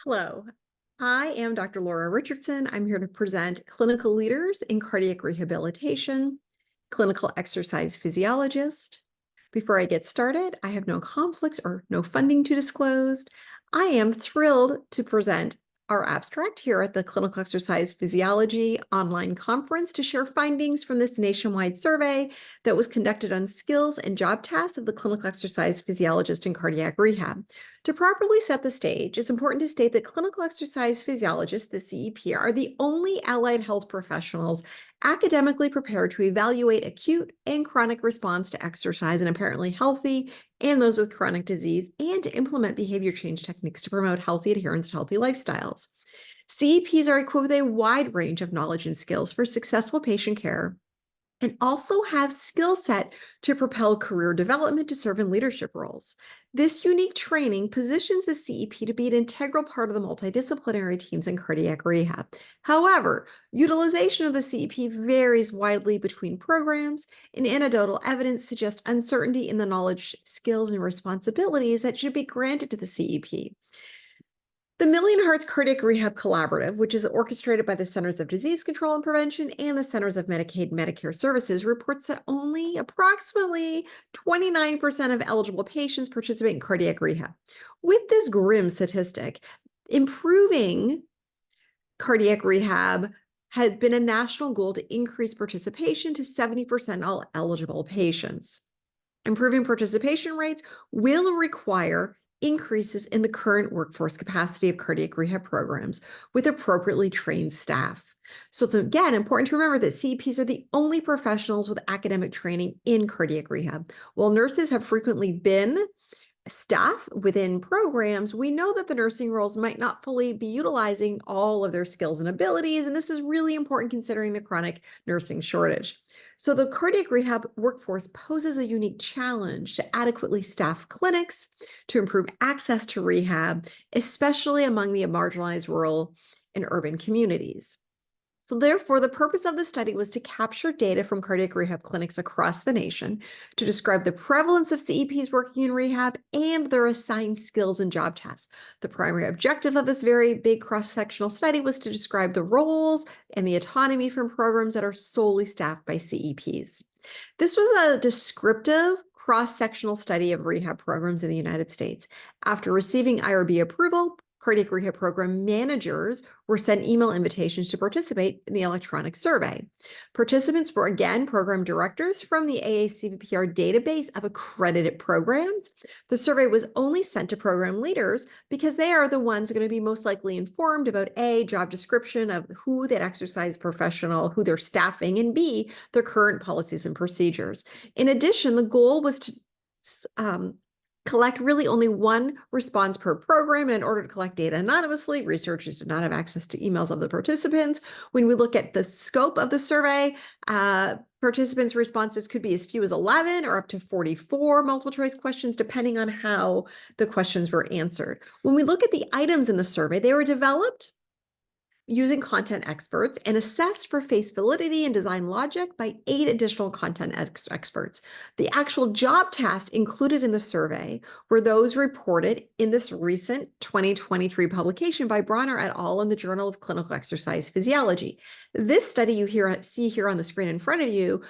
Hello, I am Dr. Laura Richardson. I'm here to present clinical leaders in cardiac rehabilitation, clinical exercise physiologist. Before I get started, I have no conflicts or no funding to disclose. I am thrilled to present our abstract here at the Clinical Exercise Physiology online conference to share findings from this nationwide survey that was conducted on skills and job tasks of the clinical exercise physiologist in cardiac rehab. To properly set the stage, it's important to state that clinical exercise physiologists, the CEP, are the only allied health professionals academically prepared to evaluate acute and chronic response to exercise in apparently healthy and those with chronic disease, and to implement behavior change techniques to promote healthy adherence to healthy lifestyles. CEPs are equipped with a wide range of knowledge and skills for successful patient care and also have skill set to propel career development to serve in leadership roles. This unique training positions the CEP to be an integral part of the multidisciplinary teams in cardiac rehab. However, utilization of the CEP varies widely between programs, and anecdotal evidence suggests uncertainty in the knowledge, skills, and responsibilities that should be granted to the CEP. The Million Hearts Cardiac Rehab Collaborative, which is orchestrated by the Centers of Disease Control and Prevention and the Centers of Medicaid and Medicare Services, reports that only approximately 29% of eligible patients participate in cardiac rehab. With this grim statistic, improving cardiac rehab has been a national goal to increase participation to 70% of all eligible patients. Improving participation rates will require increases in the current workforce capacity of cardiac rehab programs with appropriately trained staff. So it's again important to remember that CEPs are the only professionals with academic training in cardiac rehab. While nurses have frequently been staff within programs, we know that the nursing roles might not fully be utilizing all of their skills and abilities, and this is really important considering the chronic nursing shortage. So the cardiac rehab workforce poses a unique challenge to adequately staff clinics to improve access to rehab, especially among the marginalized rural and urban communities. So therefore, the purpose of the study was to capture data from cardiac rehab clinics across the nation to describe the prevalence of CEPs working in rehab and their assigned skills and job tasks. The primary objective of this very big cross-sectional study was to describe the roles and the autonomy from programs that are solely staffed by CEPs. This was a descriptive cross-sectional study of rehab programs in the United States. After receiving IRB approval, cardiac rehab program managers were sent email invitations to participate in the electronic survey. Participants were again program directors from the AACVPR database of accredited programs. The survey was only sent to program leaders because they are the ones going to be most likely informed about A, job description of who that exercise professional, who they're staffing, and B, their current policies and procedures. In addition, the goal was to collect really only one response per program. And in order to collect data anonymously, researchers did not have access to emails of the participants. When we look at the scope of the survey, participants' responses could be as few as 11 or up to 44 multiple choice questions, depending on how the questions were answered. When we look at the items in the survey, they were developed using content experts and assessed for face validity and design logic by 8 additional content experts. The actual job tasks included in the survey were those reported in this recent 2023 publication by Bronner et al. In the Journal of Clinical Exercise Physiology. This study you see here on the screen in front of you,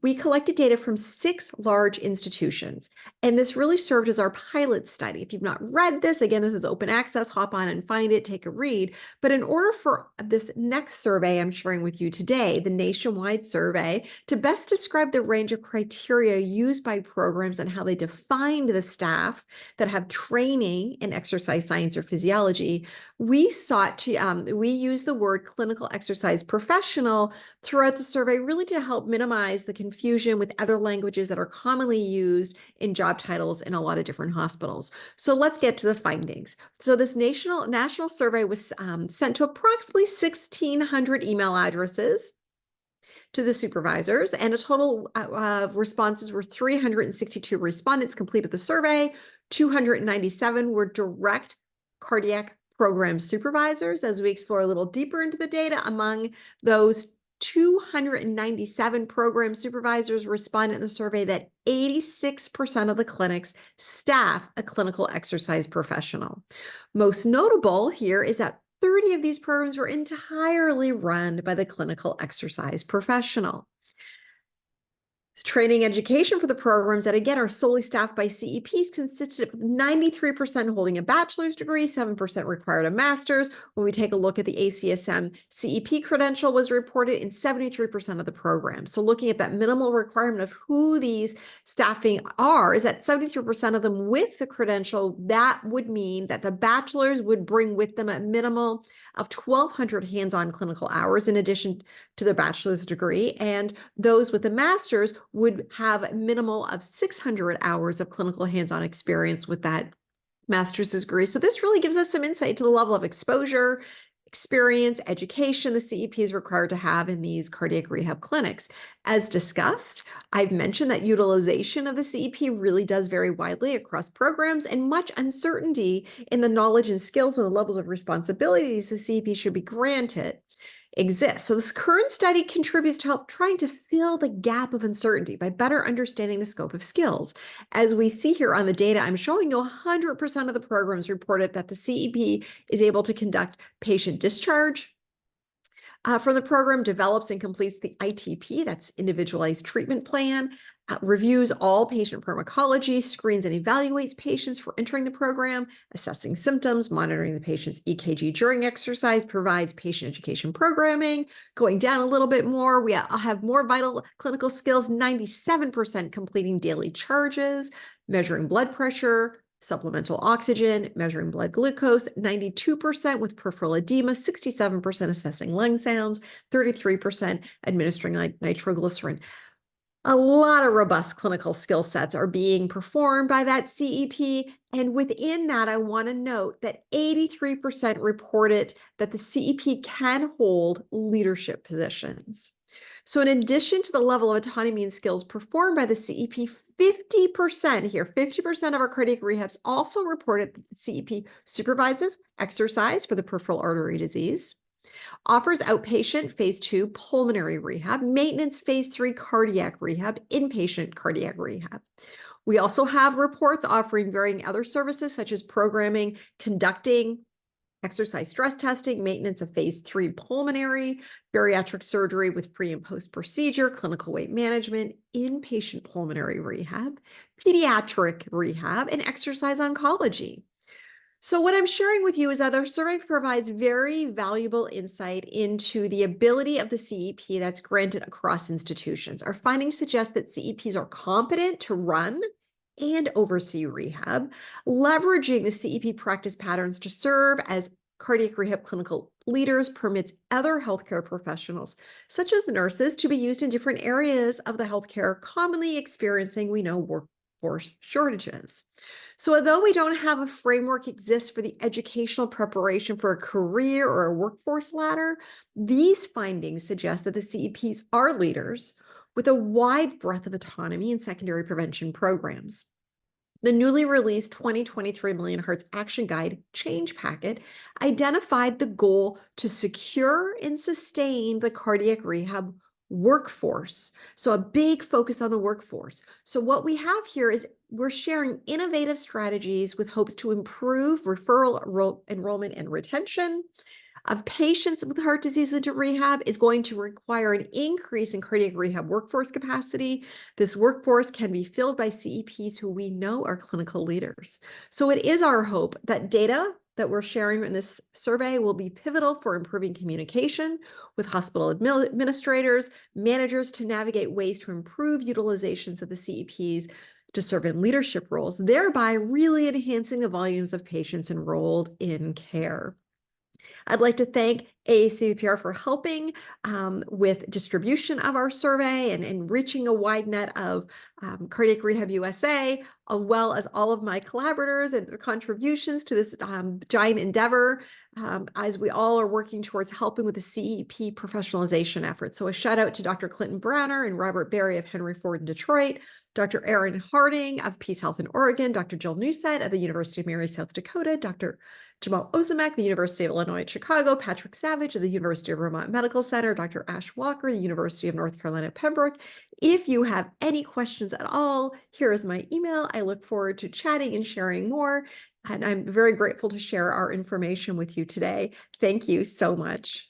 we collected data from 6 large institutions, and this really served as our pilot study. If you've not read this, again, this is open access, hop on and find it, take a read. But in order for this next survey I'm sharing with you today, the nationwide survey, to best describe the range of criteria used by programs and how they defined the staff that have training in exercise science or physiology, we sought to, we use the word clinical exercise professional throughout the survey, really to help minimize the confusion with other languages that are commonly used in job titles in a lot of different hospitals. So let's get to the findings. So this national survey was sent to approximately 1,600 email addresses to the supervisors, and a total of responses were 362 respondents completed the survey. 297 were direct cardiac program supervisors. As we explore a little deeper into the data, among those 297 program supervisors responded in the survey that 86% of the clinics staff a clinical exercise professional. Most notable here is that 30 of these programs were entirely run by the clinical exercise professional. Training education for the programs that, again, are solely staffed by CEPs consisted of 93% holding a bachelor's degree, 7% required a master's. When we take a look at the ACSM CEP credential was reported in 73% of the programs. So looking at that minimal requirement of who these staffing are, is that 73% of them with the credential, that would mean that the bachelor's would bring with them a minimal of 1,200 hands-on clinical hours in addition to their bachelor's degree, and those with the master's would have a minimal of 600 hours of clinical hands-on experience with that master's degree. So this really gives us some insight to the level of exposure, experience, education the CEP is required to have in these cardiac rehab clinics. As discussed, I've mentioned that utilization of the CEP really does vary widely across programs, and much uncertainty in the knowledge and skills and the levels of responsibilities the CEP should be granted exists. So this current study contributes to help trying to fill the gap of uncertainty by better understanding the scope of skills. As we see here on the data, I'm showing you 100% of the programs reported that the CEP is able to conduct patient discharge from the program, develops and completes the ITP, that's individualized treatment plan, reviews all patient pharmacology, screens and evaluates patients for entering the program, assessing symptoms, monitoring the patient's EKG during exercise, provides patient education programming. Going down a little bit more, we have more vital clinical skills, 97% completing daily charges, measuring blood pressure, supplemental oxygen, measuring blood glucose, 92% with peripheral edema, 67% assessing lung sounds, 33% administering nitroglycerin. A lot of robust clinical skill sets are being performed by that CEP. And within that, I want to note that 83% reported that the CEP can hold leadership positions. So in addition to the level of autonomy and skills performed by the CEP, 50% here, 50% of our cardiac rehabs also reported that the CEP supervises exercise for the peripheral artery disease, offers outpatient phase 2 pulmonary rehab, maintenance phase 3 cardiac rehab, inpatient cardiac rehab. We also have reports offering varying other services such as programming, conducting exercise stress testing, maintenance of phase 3 pulmonary, bariatric surgery with pre and post procedure, clinical weight management, inpatient pulmonary rehab, pediatric rehab, and exercise oncology. So what I'm sharing with you is that our survey provides very valuable insight into the ability of the CEP that's granted across institutions. Our findings suggest that CEPs are competent to run and oversee rehab, leveraging the CEP practice patterns to serve as cardiac rehab clinical leaders permits other healthcare professionals, such as nurses, to be used in different areas of the healthcare commonly experiencing, we know, workforce shortages. So although we don't have a framework exist for the educational preparation for a career or a workforce ladder, these findings suggest that the CEPs are leaders with a wide breadth of autonomy in secondary prevention programs. The newly released 2023 Million Hearts Action Guide Change Packet identified the goal to secure and sustain the cardiac rehab workforce. So a big focus on the workforce. So what we have here is we're sharing innovative strategies with hopes to improve referral enrollment and retention of patients with heart disease into rehab is going to require an increase in cardiac rehab workforce capacity. This workforce can be filled by CEPs who we know are clinical leaders. So it is our hope that data that we're sharing in this survey will be pivotal for improving communication with hospital administrators, managers to navigate ways to improve utilizations of the CEPs to serve in leadership roles, thereby really enhancing the volumes of patients enrolled in care. I'd like to thank AACPR for helping with distribution of our survey and reaching a wide net of Cardiac Rehab USA, as well as all of my collaborators and their contributions to this giant endeavor as we all are working towards helping with the CEP professionalization effort. So a shout out to Dr. Clinton Browner and Robert Berry of Henry Ford in Detroit, Dr. Aaron Harding of Peace Health in Oregon, Dr. Jill Newsett of the University of Mary, South Dakota, Dr. Jamal Ozimek, the University of Illinois at Chicago, Patrick Sapp Savage of the University of Vermont Medical Center, Dr. Ash Walker, the University of North Carolina at Pembroke. If you have any questions at all, here is my email. I look forward to chatting and sharing more, and I'm very grateful to share our information with you today. Thank you so much.